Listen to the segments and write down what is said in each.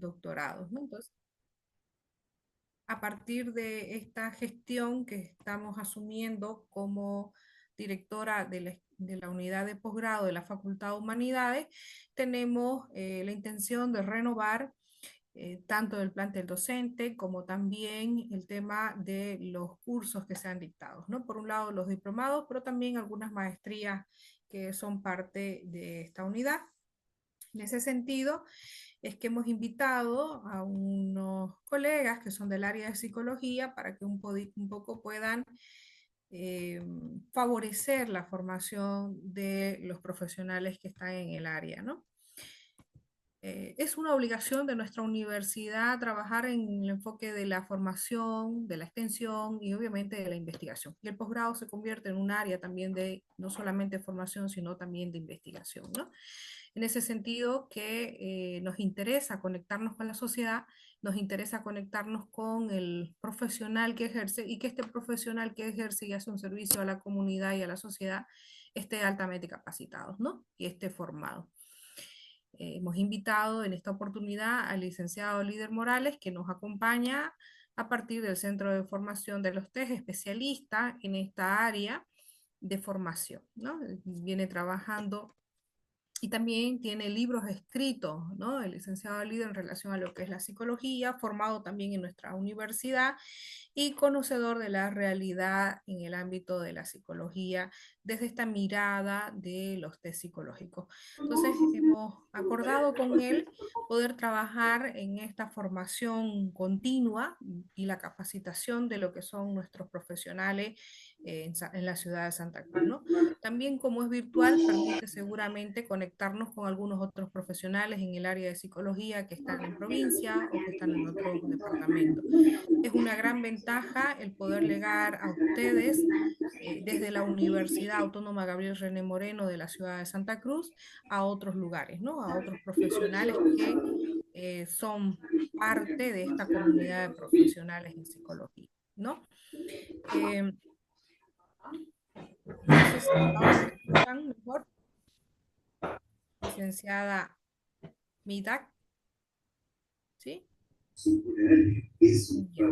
doctorados, ¿no? Entonces, a partir de esta gestión que estamos asumiendo como directora de la unidad de posgrado de la Facultad de Humanidades, tenemos la intención de renovar tanto el plantel docente como también el tema de los cursos que se han dictado, ¿no? Por un lado los diplomados, pero también algunas maestrías que son parte de esta unidad. En ese sentido, es que hemos invitado a unos colegas que son del área de psicología para que un poco puedan favorecer la formación de los profesionales que están en el área, ¿no? Es una obligación de nuestra universidad trabajar en el enfoque de la formación, de la extensión y obviamente de la investigación. Y el posgrado se convierte en un área también de no solamente formación, sino también de investigación, ¿no? En ese sentido que nos interesa conectarnos con la sociedad, nos interesa conectarnos con el profesional que ejerce y que este profesional que ejerce y hace un servicio a la comunidad y a la sociedad esté altamente capacitado, ¿no? Y esté formado. Hemos invitado en esta oportunidad al licenciado Líder Morales, que nos acompaña a partir del Centro de Formación de los TES, especialista en esta área de formación, ¿no? Viene trabajando y también tiene libros escritos, ¿no? El licenciado Líder en relación a lo que es la psicología, formado también en nuestra universidad y conocedor de la realidad en el ámbito de la psicología desde esta mirada de los test psicológicos. Entonces, hemos acordado con él poder trabajar en esta formación continua y la capacitación de lo que son nuestros profesionales en la ciudad de Santa Cruz, ¿no? También como es virtual, permite seguramente conectarnos con algunos otros profesionales en el área de psicología que están en provincia o que están en otros departamentos. Es una gran ventaja el poder llegar a ustedes desde la Universidad Autónoma Gabriel René Moreno de la ciudad de Santa Cruz a otros lugares, ¿no? A otros profesionales que son parte de esta comunidad de profesionales en psicología, ¿no? Eh, no sé si ahora me escuchan mejor, licenciada Midak, ¿sí? Ya.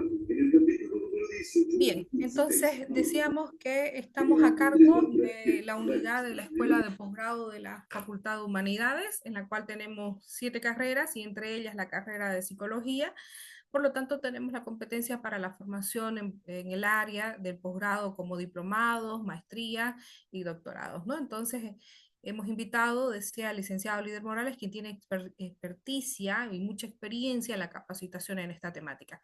Bien, entonces decíamos que estamos a cargo de la unidad de la Escuela de Posgrado de la Facultad de Humanidades, en la cual tenemos 7 carreras y entre ellas la carrera de Psicología. Por lo tanto, tenemos la competencia para la formación en el área del posgrado como diplomados, maestrías y doctorados, ¿no? Entonces, hemos invitado, decía el licenciado Líder Morales, quien tiene experticia y mucha experiencia en la capacitación en esta temática.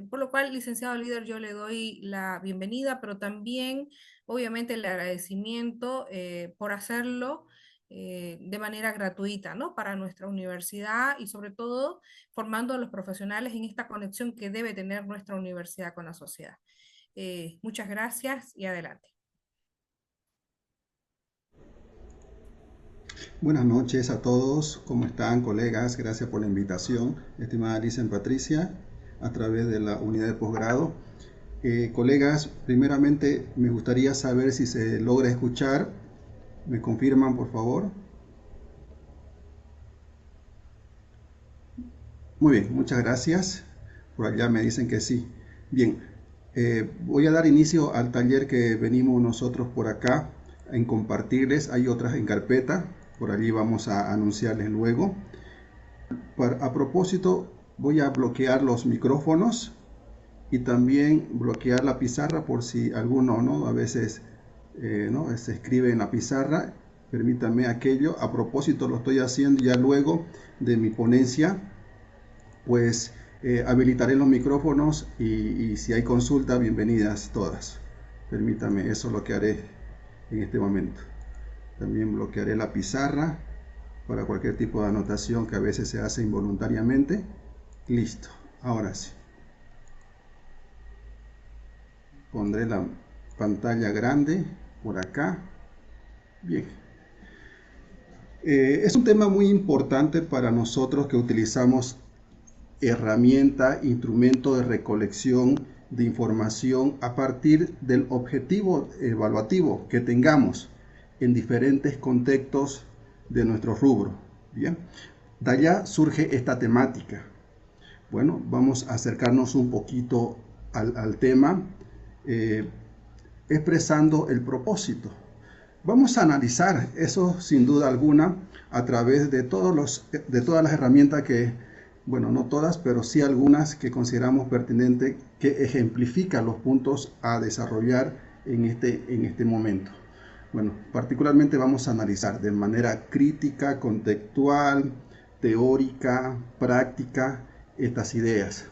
Por lo cual, licenciado Líder, yo le doy la bienvenida, pero también, obviamente, el agradecimiento por hacerlo de manera gratuita, ¿no? Para nuestra universidad y sobre todo formando a los profesionales en esta conexión que debe tener nuestra universidad con la sociedad. Muchas gracias y adelante. Buenas noches a todos, ¿cómo están, colegas? Gracias por la invitación, estimada Licen Patricia, a través de la unidad de posgrado. Colegas, primeramente me gustaría saber si se logra escuchar. ¿Me confirman, por favor? Muy bien, muchas gracias. Por allá me dicen que sí. Bien, voy a dar inicio al taller que venimos nosotros por acá en compartirles. Hay otras en carpeta, por allí vamos a anunciarles luego. A propósito, voy a bloquear los micrófonos y también bloquear la pizarra por si alguno, ¿no? A veces ¿no? Se escribe en la pizarra. Permítanme aquello. A propósito, lo estoy haciendo ya luego de mi ponencia. Pues habilitaré los micrófonos y si hay consulta, bienvenidas todas. Permítanme, eso es lo que haré en este momento. También bloquearé la pizarra para cualquier tipo de anotación que a veces se hace involuntariamente. Listo, ahora sí. Pondré la pantalla grande por acá. Bien. Es un tema muy importante para nosotros que utilizamos herramienta, instrumento de recolección de información a partir del objetivo evaluativo que tengamos en diferentes contextos de nuestro rubro. Bien, de allá surge esta temática. Bueno, vamos a acercarnos un poquito al tema, expresando el propósito. Vamos a analizar eso sin duda alguna a través de todas las herramientas que, bueno, no todas, pero sí algunas que consideramos pertinentes, que ejemplifican los puntos a desarrollar en este momento. Bueno, particularmente vamos a analizar de manera crítica, contextual, teórica, práctica, estas ideas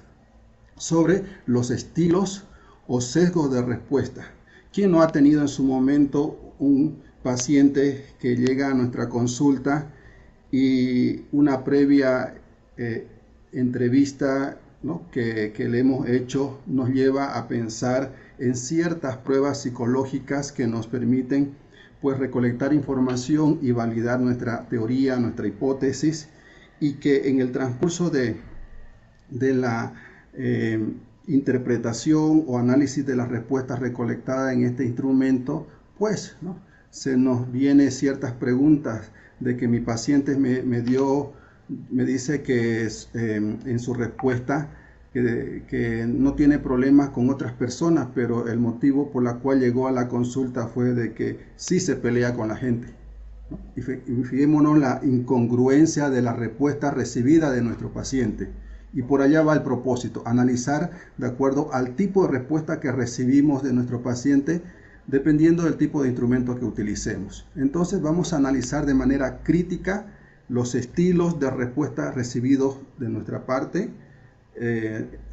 sobre los estilos o sesgos de respuesta. ¿Quién no ha tenido en su momento un paciente que llega a nuestra consulta y una previa entrevista, ¿no?, que le hemos hecho nos lleva a pensar en ciertas pruebas psicológicas que nos permiten pues recolectar información y validar nuestra teoría, nuestra hipótesis, y que en el transcurso de la interpretación o análisis de las respuestas recolectadas en este instrumento, pues, ¿no?, se nos vienen ciertas preguntas de que mi paciente me dice que en su respuesta que no tiene problemas con otras personas, pero el motivo por el cual llegó a la consulta fue de que sí se pelea con la gente, ¿no? Y fijémonos la incongruencia de la respuesta recibida de nuestro paciente. Y por allá va el propósito, analizar de acuerdo al tipo de respuesta que recibimos de nuestro paciente, dependiendo del tipo de instrumento que utilicemos. Entonces vamos a analizar de manera crítica los estilos de respuesta recibidos de nuestra parte,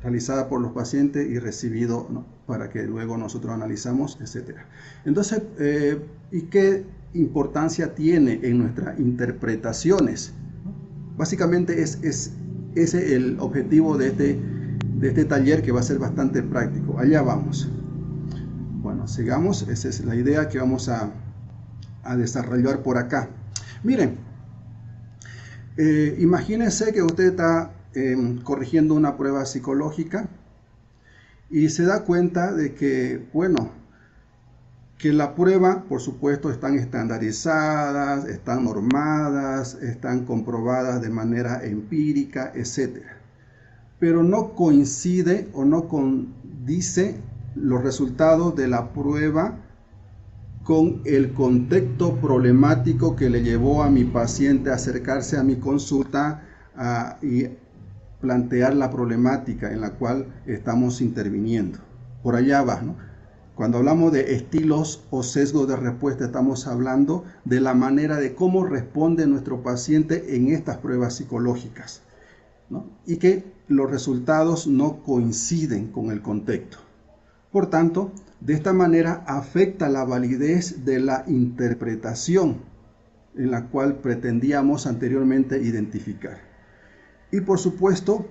realizada por los pacientes y recibido, ¿no?, para que luego nosotros analizamos, etc. Entonces, ¿y qué importancia tiene en nuestras interpretaciones? Básicamente es ese el objetivo de este taller, que va a ser bastante práctico. Allá vamos. Bueno, sigamos. Esa es la idea que vamos a desarrollar por acá. Miren, imagínense que usted está corrigiendo una prueba psicológica y se da cuenta de que, bueno, que la prueba, por supuesto, están estandarizadas, están normadas, están comprobadas de manera empírica, etc. Pero no coincide o no condice los resultados de la prueba con el contexto problemático que le llevó a mi paciente a acercarse a mi consulta y plantear la problemática en la cual estamos interviniendo. Por allá va, ¿no? Cuando hablamos de estilos o sesgos de respuesta, estamos hablando de la manera de cómo responde nuestro paciente en estas pruebas psicológicas, ¿no? Y que los resultados no coinciden con el contexto. Por tanto, de esta manera afecta la validez de la interpretación en la cual pretendíamos anteriormente identificar. Y por supuesto,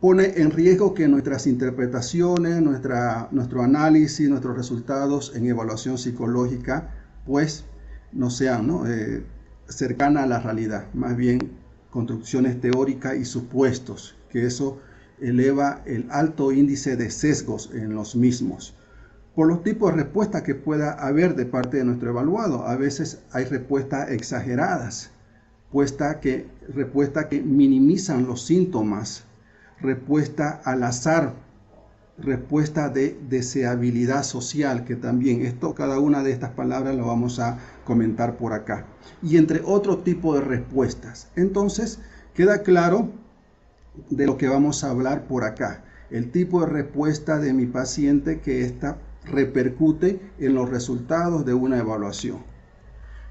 pone en riesgo que nuestras interpretaciones, nuestro análisis, nuestros resultados en evaluación psicológica, pues no sean, ¿no?, cercanas a la realidad, más bien construcciones teóricas y supuestos, que eso eleva el alto índice de sesgos en los mismos. Por los tipos de respuestas que pueda haber de parte de nuestro evaluado, a veces hay respuestas exageradas, respuestas que minimizan los síntomas, respuesta al azar, respuesta de deseabilidad social, que también cada una de estas palabras lo vamos a comentar por acá, y entre otro tipo de respuestas. Entonces queda claro de lo que vamos a hablar por acá, el tipo de respuesta de mi paciente, que esta repercute en los resultados de una evaluación.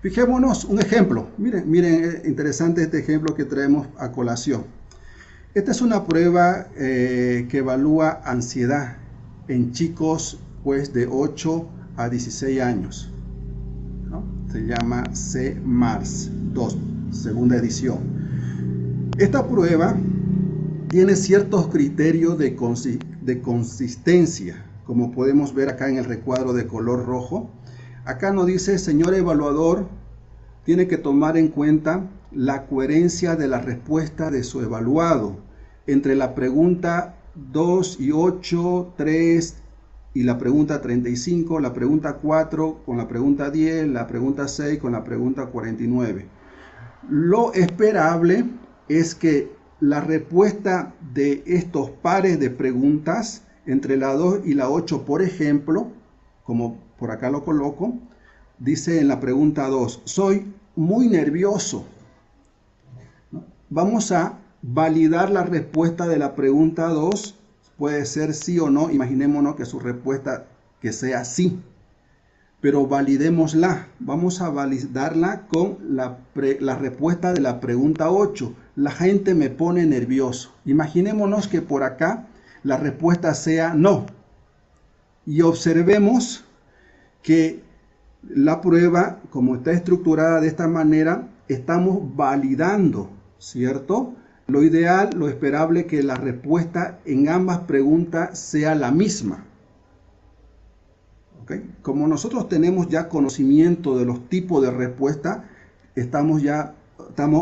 Fijémonos un ejemplo. Miren, interesante este ejemplo que traemos a colación. Esta es una prueba que evalúa ansiedad en chicos, pues, de 8 a 16 años, ¿no? Se llama CMARS 2, segunda edición. Esta prueba tiene ciertos criterios de consistencia, como podemos ver acá en el recuadro de color rojo. Acá nos dice: señor evaluador, tiene que tomar en cuenta la coherencia de la respuesta de su evaluado entre la pregunta 2 y 8, 3 y la pregunta 35, la pregunta 4 con la pregunta 10, la pregunta 6 con la pregunta 49. Lo esperable es que la respuesta de estos pares de preguntas entre la 2 y la 8, por ejemplo, como por acá lo coloco, dice en la pregunta 2, soy muy nervioso. Vamos a validar la respuesta de la pregunta 2, puede ser sí o no, imaginémonos que su respuesta que sea sí, pero validémosla, vamos a validarla con la respuesta de la pregunta 8, la gente me pone nervioso. Imaginémonos que por acá la respuesta sea no, y observemos que la prueba, como está estructurada de esta manera, estamos validando, ¿cierto? Lo ideal, lo esperable, que la respuesta en ambas preguntas sea la misma. ¿Okay? Como nosotros tenemos ya conocimiento de los tipos de respuesta, estamos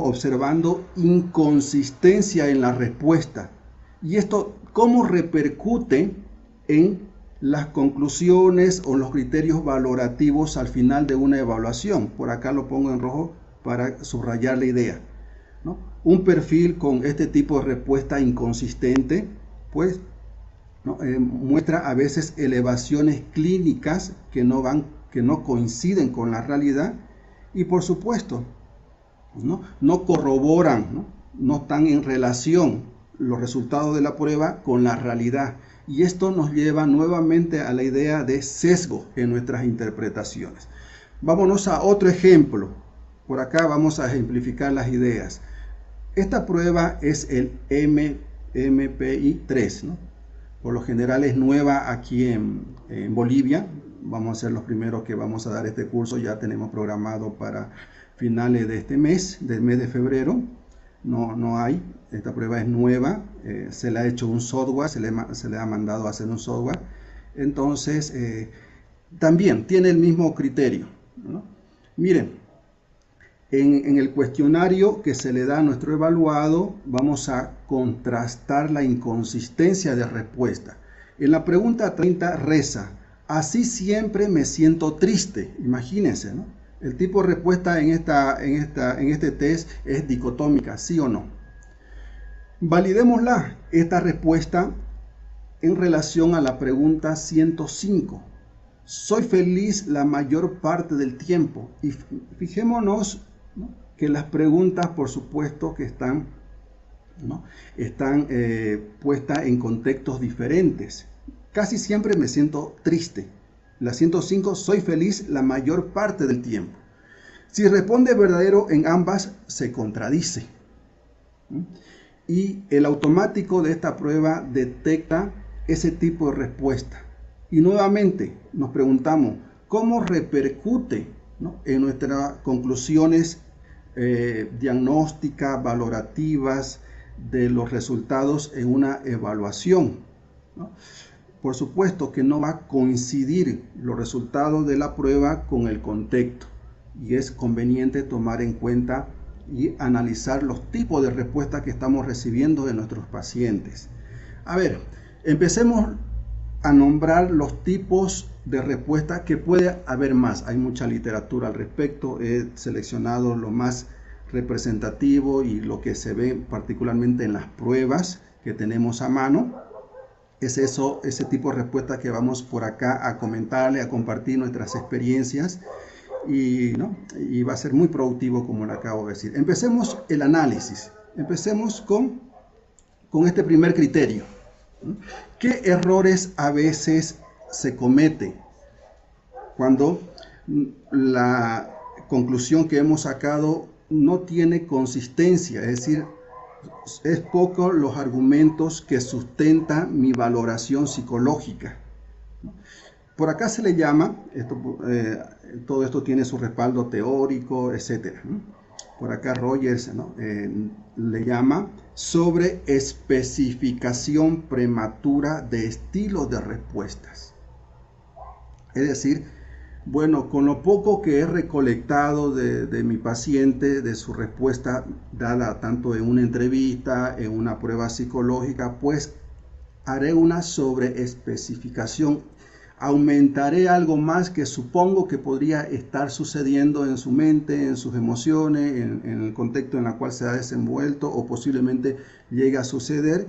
observando inconsistencia en la respuesta. Y esto, ¿cómo repercute en las conclusiones o los criterios valorativos al final de una evaluación? Por acá lo pongo en rojo para subrayar la idea, ¿no? Un perfil con este tipo de respuesta inconsistente, pues, ¿no? Muestra a veces elevaciones clínicas que no coinciden con la realidad y, por supuesto, no corroboran, no están en relación los resultados de la prueba con la realidad. Y esto nos lleva nuevamente a la idea de sesgo en nuestras interpretaciones. Vámonos a otro ejemplo. Por acá vamos a ejemplificar las ideas. Esta prueba es el MPI 3, ¿no? Por lo general es nueva aquí en Bolivia. Vamos a ser los primeros que vamos a dar este curso. Ya tenemos programado para finales de este mes, del mes de febrero. No hay, esta prueba es nueva, se le ha hecho un software, se le ha mandado a hacer un software. Entonces, también tiene el mismo criterio, ¿no? Miren, en el cuestionario que se le da a nuestro evaluado, vamos a contrastar la inconsistencia de respuesta. En la pregunta 30 reza, así siempre me siento triste. Imagínense, ¿no? El tipo de respuesta en este test es dicotómica, sí o no. Validémosla, esta respuesta en relación a la pregunta 105. Soy feliz la mayor parte del tiempo. Y fijémonos, ¿no?, que las preguntas, por supuesto, que están puestas en contextos diferentes. Casi siempre me siento triste. La 105, soy feliz la mayor parte del tiempo. Si responde verdadero en ambas, se contradice. Y el automático de esta prueba detecta ese tipo de respuesta. Y nuevamente nos preguntamos, ¿cómo repercute, ¿no?, en nuestras conclusiones diagnósticas, valorativas de los resultados en una evaluación, ¿no? Por supuesto que no va a coincidir los resultados de la prueba con el contexto y es conveniente tomar en cuenta y analizar los tipos de respuestas que estamos recibiendo de nuestros pacientes. A ver, empecemos a nombrar los tipos de respuesta, que puede haber más. Hay mucha literatura al respecto. He seleccionado lo más representativo y lo que se ve particularmente en las pruebas que tenemos a mano. Es ese tipo de respuesta que vamos por acá a comentarle, a compartir nuestras experiencias y va a ser muy productivo, como le acabo de decir. Empecemos el análisis. Empecemos con este primer criterio. ¿Qué errores a veces se cometen cuando la conclusión que hemos sacado no tiene consistencia? Es decir, es poco los argumentos que sustentan mi valoración psicológica. Por acá se le llama, todo esto tiene su respaldo teórico, etc. Por acá Rogers, ¿no?, le llama sobre especificación prematura de estilos de respuestas. Es decir, bueno, con lo poco que he recolectado de mi paciente, de su respuesta dada tanto en una entrevista, en una prueba psicológica, pues haré una sobreespecificación. Aumentaré algo más que supongo que podría estar sucediendo en su mente, en sus emociones, en el contexto en el cual se ha desenvuelto o posiblemente llegue a suceder.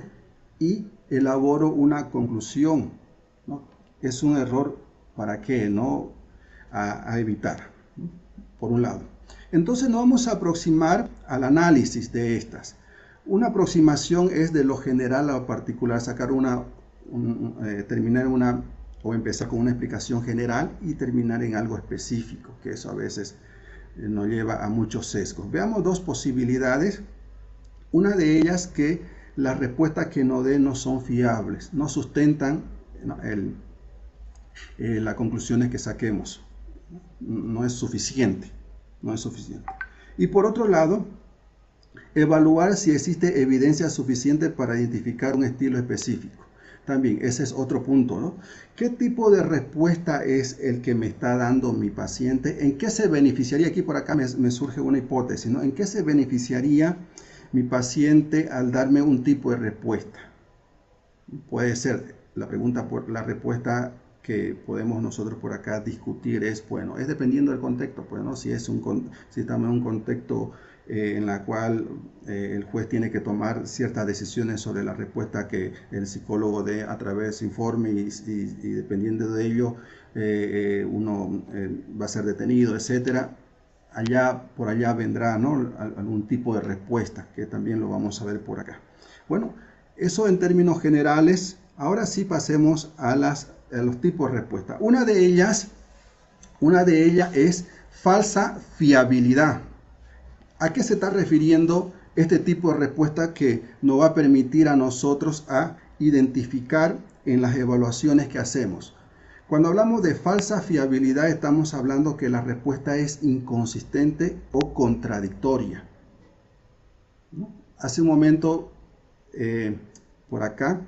y elaboro una conclusión, ¿no? Es un error para qué, ¿no? A evitar, ¿no? Por un lado. Entonces nos vamos a aproximar al análisis de estas. Una aproximación es de lo general a lo particular, sacar terminar una o empezar con una explicación general y terminar en algo específico, que eso a veces nos lleva a muchos sesgos. Veamos dos posibilidades. Una de ellas que las respuestas que nos den no son fiables, no sustentan las conclusiones que saquemos. No es suficiente, no es suficiente. Y por otro lado, evaluar si existe evidencia suficiente para identificar un estilo específico. También ese es otro punto, ¿no? ¿Qué tipo de respuesta es el que me está dando mi paciente? ¿En qué se beneficiaría? Aquí por acá me surge una hipótesis, ¿no? ¿En qué se beneficiaría mi paciente al darme un tipo de respuesta? Puede ser la pregunta, por la respuesta que podemos nosotros por acá discutir es, bueno, es dependiendo del contexto, pues, ¿no? Si estamos en un contexto en la cual el juez tiene que tomar ciertas decisiones sobre la respuesta que el psicólogo dé a través de su informe y dependiendo de ello uno va a ser detenido, etcétera. Por allá vendrá, ¿no? Algún tipo de respuesta que también lo vamos a ver por acá. Bueno, eso en términos generales. Ahora sí pasemos a los tipos de respuesta. Una de ellas es falsa fiabilidad. ¿A qué se está refiriendo este tipo de respuesta que nos va a permitir a nosotros a identificar en las evaluaciones que hacemos? Cuando hablamos de falsa fiabilidad, estamos hablando que la respuesta es inconsistente o contradictoria, ¿no? Hace un momento, por acá,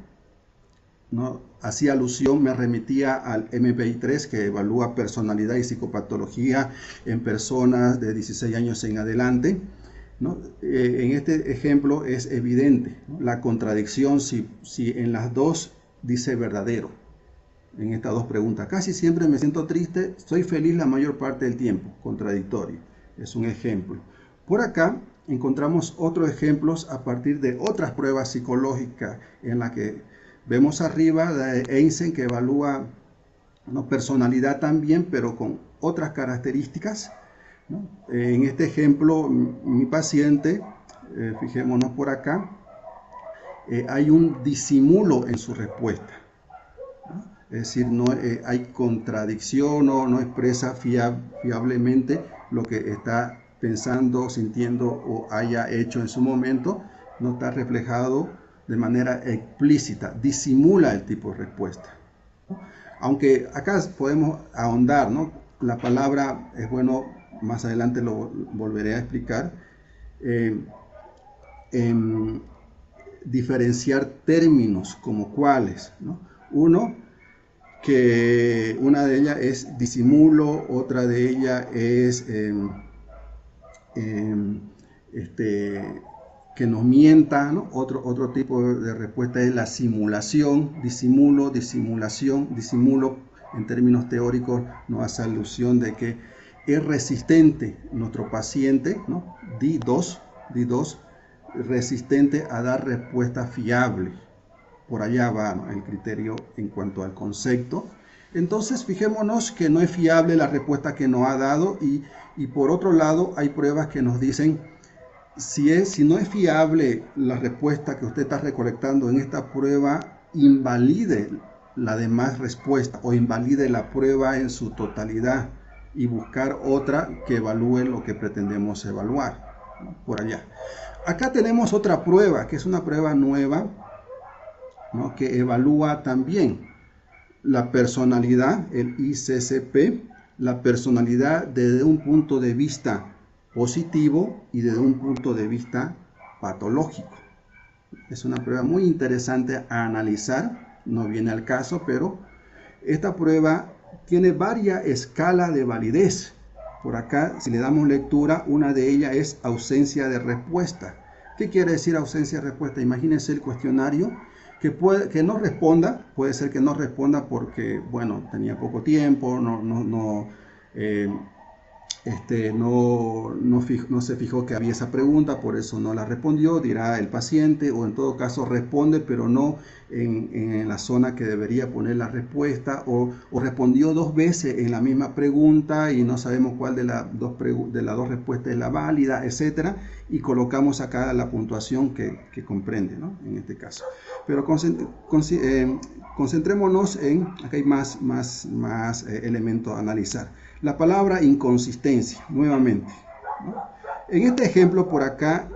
¿no? Hacía alusión, me remitía al MBI-3 que evalúa personalidad y psicopatología en personas de 16 años en adelante, ¿no? En este ejemplo es evidente, ¿no? La contradicción si en las dos dice verdadero. En estas dos preguntas, casi siempre me siento triste, soy feliz la mayor parte del tiempo, contradictorio, es un ejemplo. Por acá encontramos otros ejemplos a partir de otras pruebas psicológicas en la que vemos arriba de Einstein que evalúa, ¿no? Personalidad también, pero con otras características, ¿no? En este ejemplo, mi paciente, fijémonos por acá, hay un disimulo en su respuesta. Es decir, no hay contradicción, no expresa fiablemente lo que está pensando, sintiendo o haya hecho en su momento, no está reflejado de manera explícita, disimula el tipo de respuesta. Aunque acá podemos ahondar, ¿no? La palabra es bueno, más adelante lo volveré a explicar, en diferenciar términos como cuáles, ¿no? Que una de ellas es disimulo, otra de ellas es que nos mienta, ¿no? Otro tipo de respuesta es la simulación, disimulo, disimulación, disimulo en términos teóricos nos hace alusión de que es resistente nuestro paciente, ¿no? D2, resistente a dar respuesta fiable. Por allá va, ¿no? El criterio en cuanto al concepto. Entonces, fijémonos que no es fiable la respuesta que nos ha dado y por otro lado hay pruebas que nos dicen si no es fiable la respuesta que usted está recolectando en esta prueba, invalide la demás respuesta o invalide la prueba en su totalidad y buscar otra que evalúe lo que pretendemos evaluar, ¿no? Por allá. Acá tenemos otra prueba, que es una prueba nueva, ¿no? Que evalúa también la personalidad, el ICCP, la personalidad desde un punto de vista positivo y desde un punto de vista patológico. Es una prueba muy interesante a analizar, no viene al caso, pero esta prueba tiene varias escalas de validez. Por acá, si le damos lectura, una de ellas es ausencia de respuesta. ¿Qué quiere decir ausencia de respuesta? Imagínense el cuestionario que no responda, puede ser que no responda porque, bueno, tenía poco tiempo, no se fijó que había esa pregunta, por eso no la respondió, dirá el paciente, o en todo caso responde, pero no en la zona que debería poner la respuesta, o respondió dos veces en la misma pregunta y no sabemos cuál de las dos respuestas es la válida, etcétera, y colocamos acá la puntuación que comprende, ¿no? En este caso. Pero concentrémonos en, acá hay más elementos a analizar. La palabra inconsistencia, nuevamente, ¿no? En este ejemplo por acá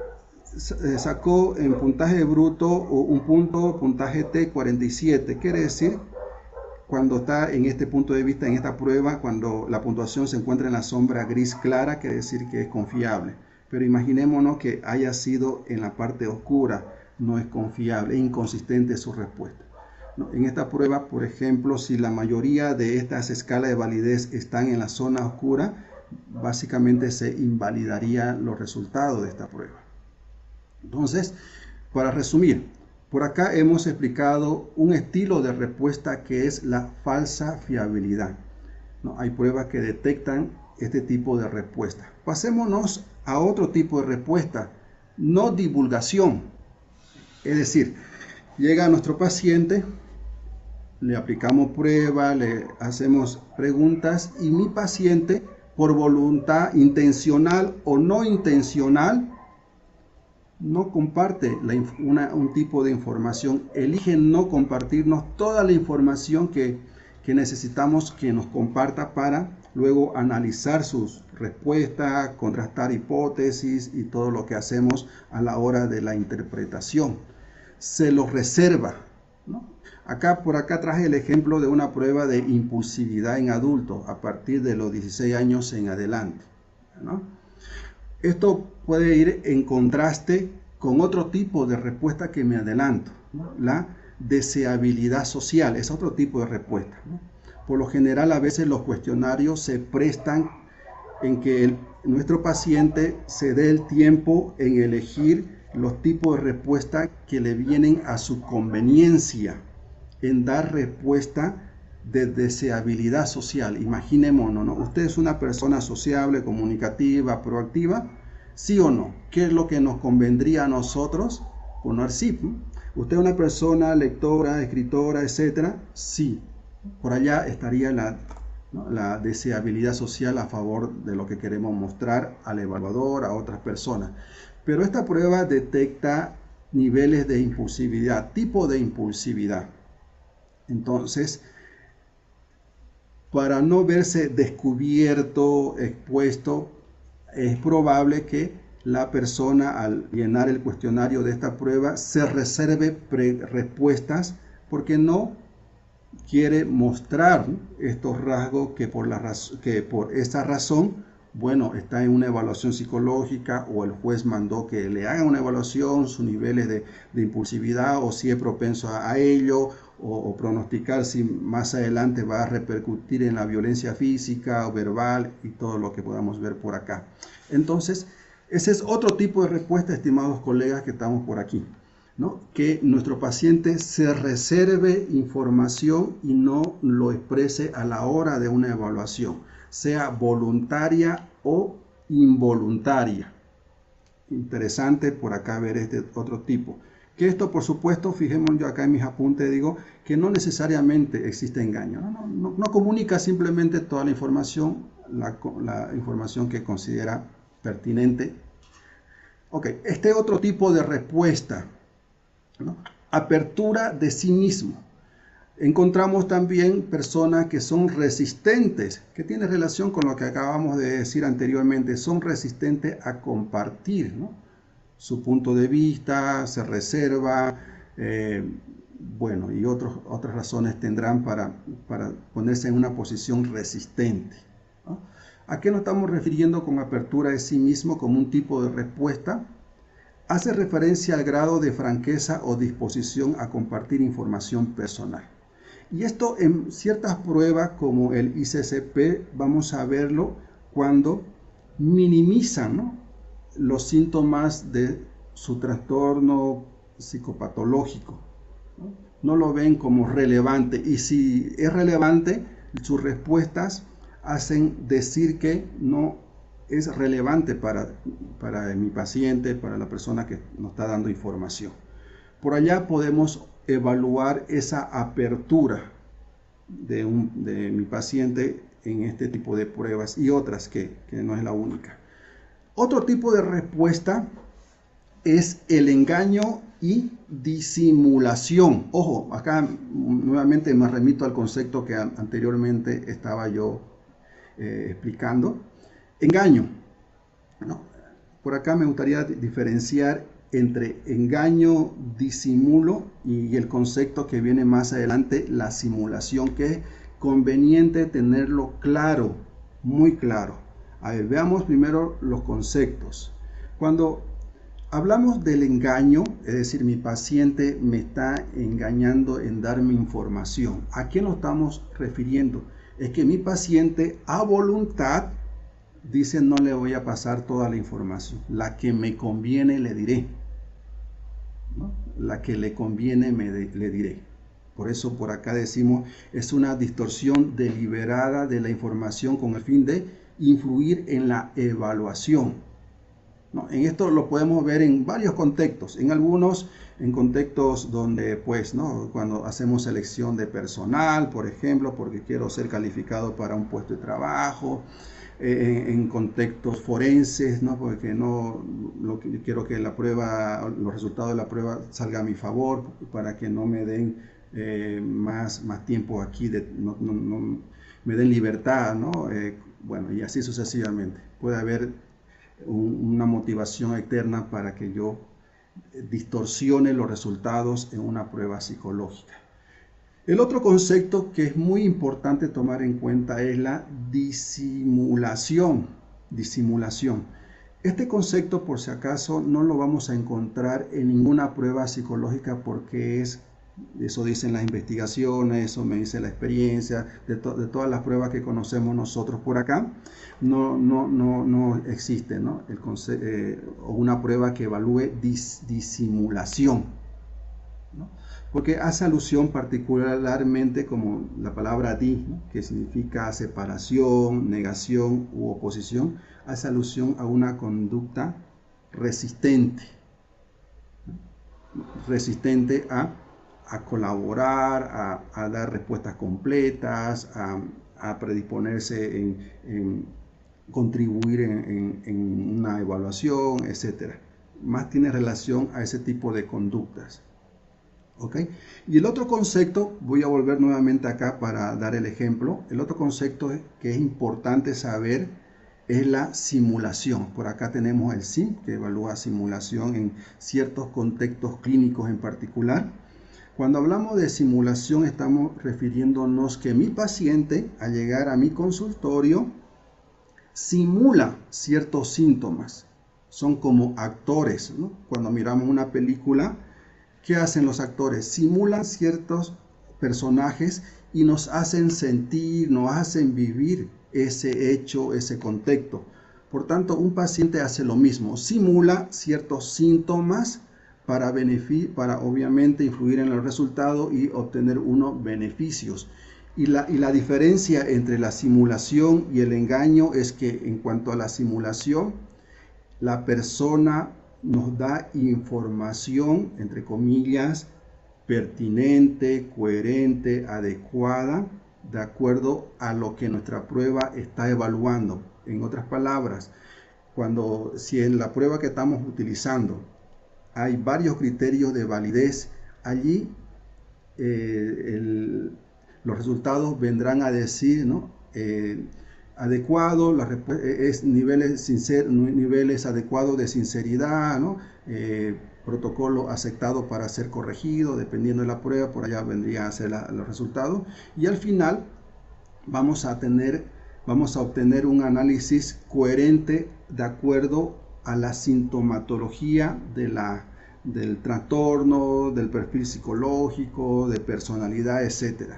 sacó en puntaje bruto un punto, puntaje T 47, quiere decir cuando está en este punto de vista, en esta prueba, cuando la puntuación se encuentra en la sombra gris clara, quiere decir que es confiable. Pero imaginémonos que haya sido en la parte oscura, no es confiable, es inconsistente su respuesta. En esta prueba, por ejemplo, si la mayoría de estas escalas de validez están en la zona oscura, básicamente se invalidarían los resultados de esta prueba. Entonces, para resumir, por acá hemos explicado un estilo de respuesta que es la falsa fiabilidad, ¿no? Hay pruebas que detectan este tipo de respuesta. Pasémonos a otro tipo de respuesta, no divulgación. Es decir, llega nuestro paciente, le aplicamos prueba, le hacemos preguntas y mi paciente, por voluntad intencional o no intencional, no comparte un tipo de información, elige no compartirnos toda la información que necesitamos que nos comparta para luego analizar sus respuestas, contrastar hipótesis y todo lo que hacemos a la hora de la interpretación. Se lo reserva, ¿no? Por acá traje el ejemplo de una prueba de impulsividad en adultos a partir de los 16 años en adelante, ¿no? Esto puede ir en contraste con otro tipo de respuesta que me adelanto, ¿no? La deseabilidad social es otro tipo de respuesta, ¿no? Por lo general, a veces los cuestionarios se prestan en que nuestro paciente se dé el tiempo en elegir los tipos de respuesta que le vienen a su conveniencia, en dar respuesta de deseabilidad social. Imaginémonos, ¿no? Usted es una persona sociable, comunicativa, proactiva, ¿sí o no? ¿Qué es lo que nos convendría a nosotros poner sí? ¿Usted es una persona lectora, escritora, etcétera? Sí. Por allá estaría la deseabilidad social a favor de lo que queremos mostrar al evaluador, a otras personas. Pero esta prueba detecta niveles de impulsividad, tipo de impulsividad. Entonces, para no verse descubierto, expuesto, es probable que la persona al llenar el cuestionario de esta prueba se reserve respuestas porque no quiere mostrar estos rasgos que por esa razón, bueno, está en una evaluación psicológica o el juez mandó que le haga una evaluación, sus niveles de impulsividad o si es propenso a ello o pronosticar si más adelante va a repercutir en la violencia física o verbal y todo lo que podamos ver por acá. Entonces, ese es otro tipo de respuesta, estimados colegas que estamos por aquí, ¿no? Que nuestro paciente se reserve información y no lo exprese a la hora de una evaluación, sea voluntaria o involuntaria. Interesante por acá ver este otro tipo. Que esto, por supuesto, fijémonos yo acá en mis apuntes, digo que no necesariamente existe engaño. No comunica simplemente toda la información, la información que considera pertinente. Ok, este otro tipo de respuesta, ¿no? Apertura de sí mismo. Encontramos también personas que son resistentes, que tiene relación con lo que acabamos de decir anteriormente, son resistentes a compartir, ¿no? Su punto de vista, se reserva, bueno, y otras razones tendrán para ponerse en una posición resistente, ¿no? ¿A qué nos estamos refiriendo con apertura de sí mismo como un tipo de respuesta? Hace referencia al grado de franqueza o disposición a compartir información personal. Y esto en ciertas pruebas como el ICCP vamos a verlo cuando minimizan, ¿no?, los síntomas de su trastorno psicopatológico, ¿no? No lo ven como relevante y si es relevante, sus respuestas hacen decir que no es relevante para mi paciente, para la persona que nos está dando información. Por allá podemos evaluar esa apertura de mi paciente en este tipo de pruebas y otras que no es la única. Otro tipo de respuesta es el engaño y disimulación. Ojo, acá nuevamente me remito al concepto que anteriormente estaba yo explicando. Engaño, ¿no? Por acá me gustaría diferenciar entre engaño, disimulo y el concepto que viene más adelante, la simulación, que es conveniente tenerlo claro, muy claro. A ver, veamos primero los conceptos. Cuando hablamos del engaño, es decir, mi paciente me está engañando en darme información, ¿a qué nos estamos refiriendo? Es que mi paciente a voluntad dice: no le voy a pasar toda la información, la que me conviene le diré, ¿no? La que le conviene le diré. Por eso por acá decimos, es una distorsión deliberada de la información con el fin de influir en la evaluación, ¿no? En esto lo podemos ver en varios contextos, en algunos en contextos donde pues, ¿no? Cuando hacemos selección de personal, por ejemplo, porque quiero ser calificado para un puesto de trabajo, en contextos forenses, ¿no? Porque quiero que la prueba, los resultados de la prueba salgan a mi favor, para que no me den más tiempo aquí, no me den libertad, ¿no? Bueno, y así sucesivamente. Puede haber una motivación externa para que yo distorsione los resultados en una prueba psicológica. El otro concepto que es muy importante tomar en cuenta es la disimulación. Este concepto, por si acaso, no lo vamos a encontrar en ninguna prueba psicológica, porque eso dicen las investigaciones, eso me dice la experiencia, de todas las pruebas que conocemos nosotros por acá, no existe, ¿no? Una prueba que evalúe disimulación, ¿no? Porque hace alusión particularmente, como la palabra di, ¿no? Que significa separación, negación u oposición, hace alusión a una conducta resistente, ¿no? Resistente a colaborar, a dar respuestas completas, a predisponerse en contribuir en una evaluación, etc. Más tiene relación a ese tipo de conductas. ¿Ok? Y el otro concepto, voy a volver nuevamente acá para dar el ejemplo. El otro concepto que es importante saber es la simulación. Por acá tenemos el SIM, que evalúa simulación en ciertos contextos clínicos en particular. Cuando hablamos de simulación, estamos refiriéndonos que mi paciente, al llegar a mi consultorio, simula ciertos síntomas. Son como actores, ¿no? Cuando miramos una película, ¿qué hacen los actores? Simulan ciertos personajes y nos hacen sentir, nos hacen vivir ese hecho, ese contexto. Por tanto, un paciente hace lo mismo, simula ciertos síntomas para obviamente influir en el resultado y obtener unos beneficios. Y la diferencia entre la simulación y el engaño es que en cuanto a la simulación, la persona nos da información, entre comillas, pertinente, coherente, adecuada, de acuerdo a lo que nuestra prueba está evaluando. En otras palabras, si en la prueba que estamos utilizando hay varios criterios de validez, allí los resultados vendrán a decir, ¿no? Adecuado, niveles adecuados de sinceridad, ¿no? Protocolo aceptado para ser corregido, dependiendo de la prueba, por allá vendría a ser los resultados. Y al final vamos a obtener un análisis coherente de acuerdo a la sintomatología del trastorno, del perfil psicológico, de personalidad, etc.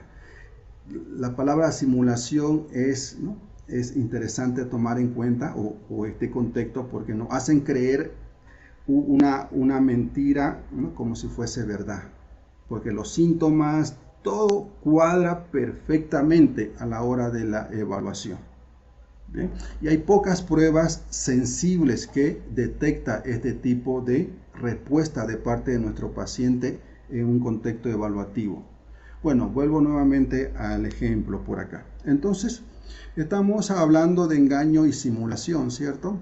La palabra simulación ¿no? Es interesante tomar en cuenta, o este contexto, porque nos hacen creer una mentira, ¿no? Como si fuese verdad, porque los síntomas, todo cuadra perfectamente a la hora de la evaluación. Bien. Y hay pocas pruebas sensibles que detecta este tipo de respuesta de parte de nuestro paciente en un contexto evaluativo. Bueno, vuelvo nuevamente al ejemplo por acá. Entonces, estamos hablando de engaño y simulación, ¿cierto?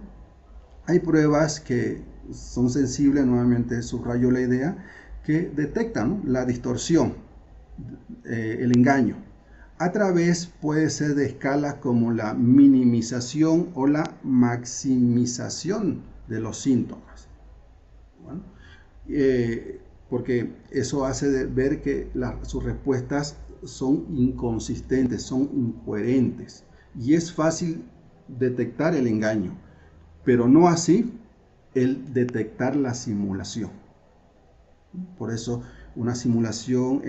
Hay pruebas que son sensibles, nuevamente subrayo la idea, que detectan, ¿no?, la distorsión, el engaño, a través, puede ser de escalas como la minimización o la maximización de los síntomas. Bueno, porque eso hace ver que sus respuestas son inconsistentes, son incoherentes, y es fácil detectar el engaño, pero no así el detectar la simulación. Por eso una simulación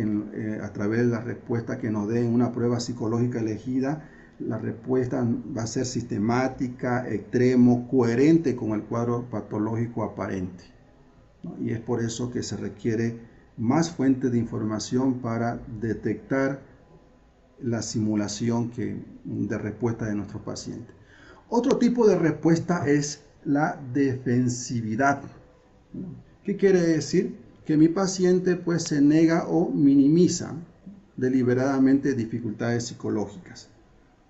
a través de la respuesta que nos dé en una prueba psicológica elegida, la respuesta va a ser sistemática, extremo, coherente con el cuadro patológico aparente, ¿no? Y es por eso que se requiere más fuentes de información para detectar la simulación de respuesta de nuestros pacientes. Otro tipo de respuesta es la defensividad. ¿Qué quiere decir? Que mi paciente pues se niega o minimiza deliberadamente dificultades psicológicas.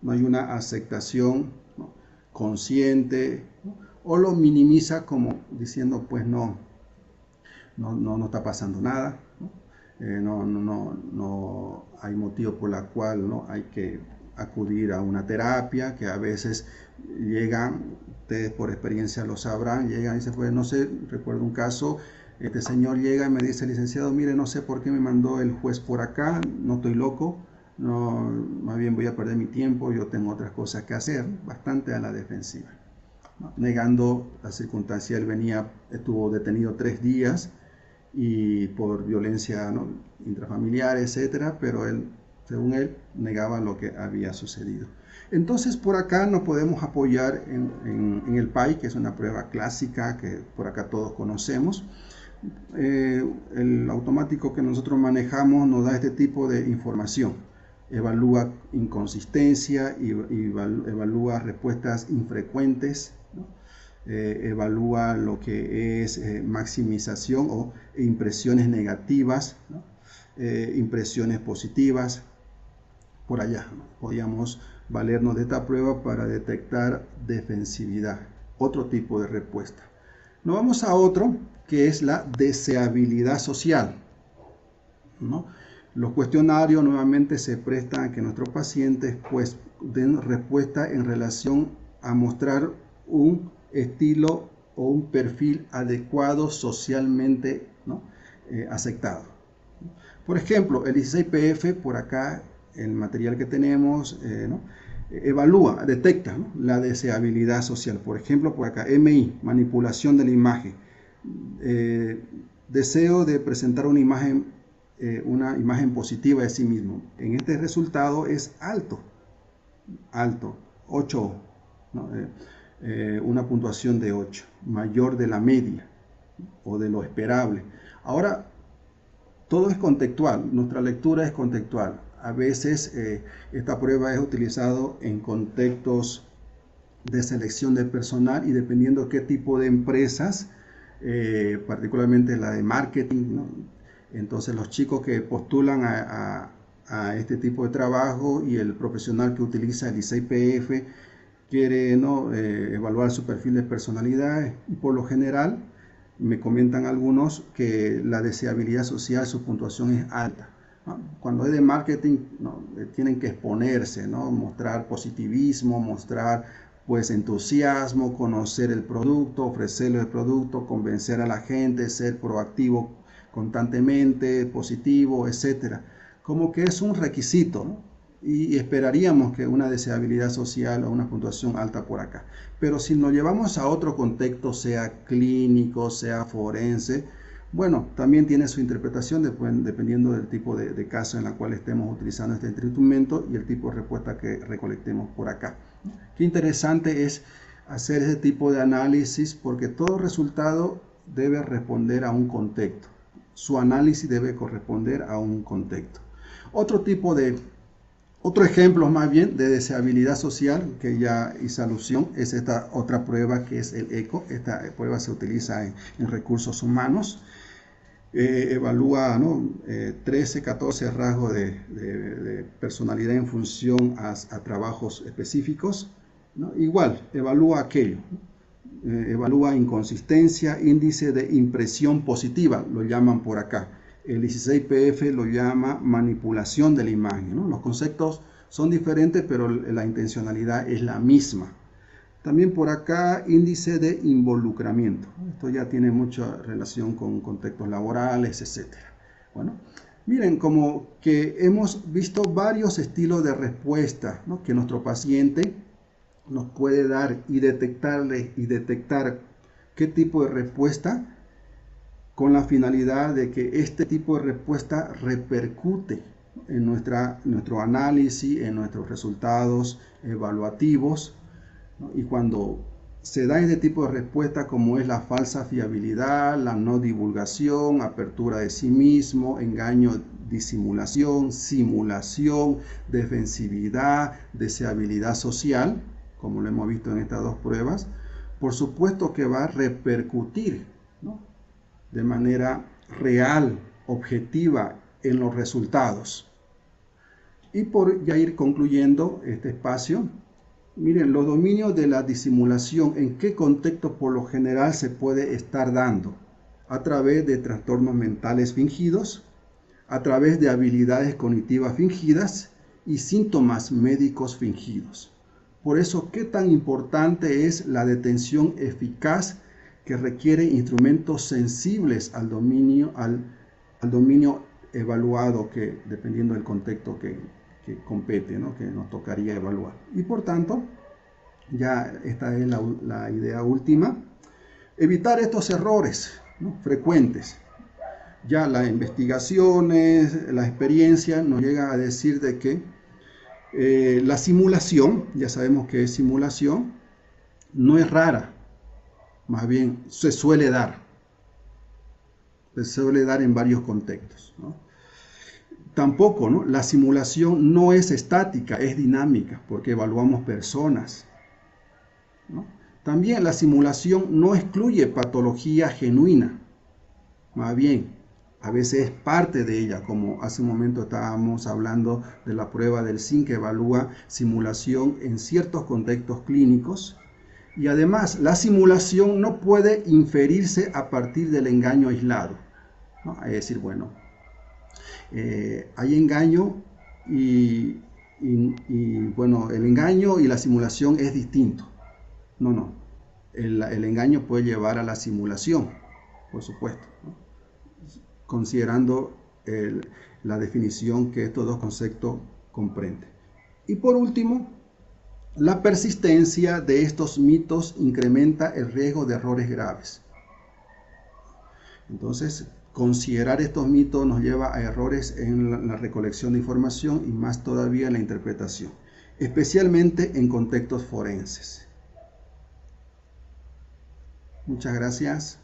No hay una aceptación, ¿no?, consciente, ¿no?, o lo minimiza como diciendo pues no está pasando nada, ¿no? No hay motivo por el cual no hay que acudir a una terapia, que a veces llegan, ustedes por experiencia lo sabrán, llegan y dicen, pues no sé, recuerdo un caso, este señor llega y me dice, licenciado, mire, no sé por qué me mandó el juez por acá, no estoy loco, no, más bien voy a perder mi tiempo, yo tengo otras cosas que hacer, bastante a la defensiva, ¿no?, negando la circunstancia. Él estuvo detenido 3 días y por violencia, ¿no?, intrafamiliar, etcétera, pero él, según él, negaba lo que había sucedido. Entonces, por acá nos podemos apoyar en el PAI, que es una prueba clásica que por acá todos conocemos. El automático que nosotros manejamos nos da este tipo de información. Evalúa inconsistencia, evalúa respuestas infrecuentes, ¿no?, evalúa lo que es maximización o impresiones negativas, ¿no?, impresiones positivas. Por allá, ¿no?, podíamos valernos de esta prueba para detectar defensividad, otro tipo de respuesta. Nos vamos a otro, que es la deseabilidad social, ¿no? Los cuestionarios nuevamente se prestan a que nuestros pacientes pues den respuesta en relación a mostrar un estilo o un perfil adecuado socialmente, ¿no?, aceptado. Por ejemplo, el 16PF, por acá, el material que tenemos, ¿no?, evalúa, detecta, ¿no?, la deseabilidad social. Por ejemplo, por acá, MI, manipulación de la imagen. Deseo de presentar una imagen positiva de sí mismo. En este resultado es alto, 8, ¿no?, una puntuación de 8, mayor de la media o de lo esperable. Ahora, todo es contextual, nuestra lectura es contextual. A veces esta prueba es utilizada en contextos de selección de personal y dependiendo qué tipo de empresas, particularmente la de marketing, ¿no?, entonces los chicos que postulan a este tipo de trabajo y el profesional que utiliza el ICIPF quiere, ¿no?, evaluar su perfil de personalidad, y por lo general me comentan algunos que la deseabilidad social, su puntuación es alta, ¿no? Cuando es de marketing, ¿no?, tienen que exponerse, ¿no?, mostrar positivismo, mostrar pues entusiasmo, conocer el producto, ofrecerle el producto, convencer a la gente, ser proactivo constantemente, positivo, etcétera. Como que es un requisito, ¿no?, y esperaríamos que una deseabilidad social o una puntuación alta por acá. Pero si nos llevamos a otro contexto, sea clínico, sea forense, bueno, también tiene su interpretación dependiendo del tipo de caso en la cual estemos utilizando este instrumento y el tipo de respuesta que recolectemos por acá. Qué interesante es hacer ese tipo de análisis, porque todo resultado debe responder a un contexto. Su análisis debe corresponder a un contexto. Otro tipo de Otro ejemplo más bien de deseabilidad social que ya hice alusión es esta otra prueba que es el ECO. Esta prueba se utiliza en recursos humanos. Evalúa, ¿no? 13, 14 rasgos de personalidad en función a trabajos específicos, ¿no? Igual, evalúa aquello, ¿no? Evalúa inconsistencia, índice de impresión positiva, lo llaman por acá. El 16PF lo llama manipulación de la imagen, ¿no? Los conceptos son diferentes, pero la intencionalidad es la misma. También por acá, índice de involucramiento. Esto ya tiene mucha relación con contextos laborales, etc. Bueno, miren, como que hemos visto varios estilos de respuesta, ¿no? Que nuestro paciente nos puede dar y detectar qué tipo de respuesta, con la finalidad de que este tipo de respuesta repercute en nuestro análisis, en nuestros resultados evaluativos, ¿no? Y cuando se da este tipo de respuesta, como es la falsa fiabilidad, la no divulgación, apertura de sí mismo, engaño, disimulación, simulación, defensividad, deseabilidad social, como lo hemos visto en estas dos pruebas, por supuesto que va a repercutir, ¿no? De manera real, objetiva, en los resultados. Y por ya ir concluyendo este espacio, miren, los dominios de la disimulación, ¿en qué contexto por lo general se puede estar dando? A través de trastornos mentales fingidos, a través de habilidades cognitivas fingidas y síntomas médicos fingidos. Por eso, ¿qué tan importante es la detención eficaz que requiere instrumentos sensibles al dominio evaluado, que dependiendo del contexto que compete, ¿no? Que nos tocaría evaluar? Y por tanto, ya esta es la idea última, evitar estos errores, ¿no? Frecuentes. Ya las investigaciones, la experiencia nos llega a decir de que la simulación, ya sabemos que es simulación, no es rara, más bien se suele dar en varios contextos, ¿no? Tampoco, ¿no? La simulación no es estática, es dinámica, porque evaluamos personas, ¿no? También la simulación no excluye patología genuina, más bien, a veces es parte de ella, como hace un momento estábamos hablando de la prueba del SIN, que evalúa simulación en ciertos contextos clínicos. Y además, la simulación no puede inferirse a partir del engaño aislado, ¿no? Es decir, bueno, hay engaño y bueno, el engaño y la simulación es distinto. No. El engaño puede llevar a la simulación, por supuesto, ¿no? Considerando la definición que estos dos conceptos comprenden. Y por último, la persistencia de estos mitos incrementa el riesgo de errores graves. Entonces, considerar estos mitos nos lleva a errores en la recolección de información y más todavía en la interpretación, especialmente en contextos forenses. Muchas gracias.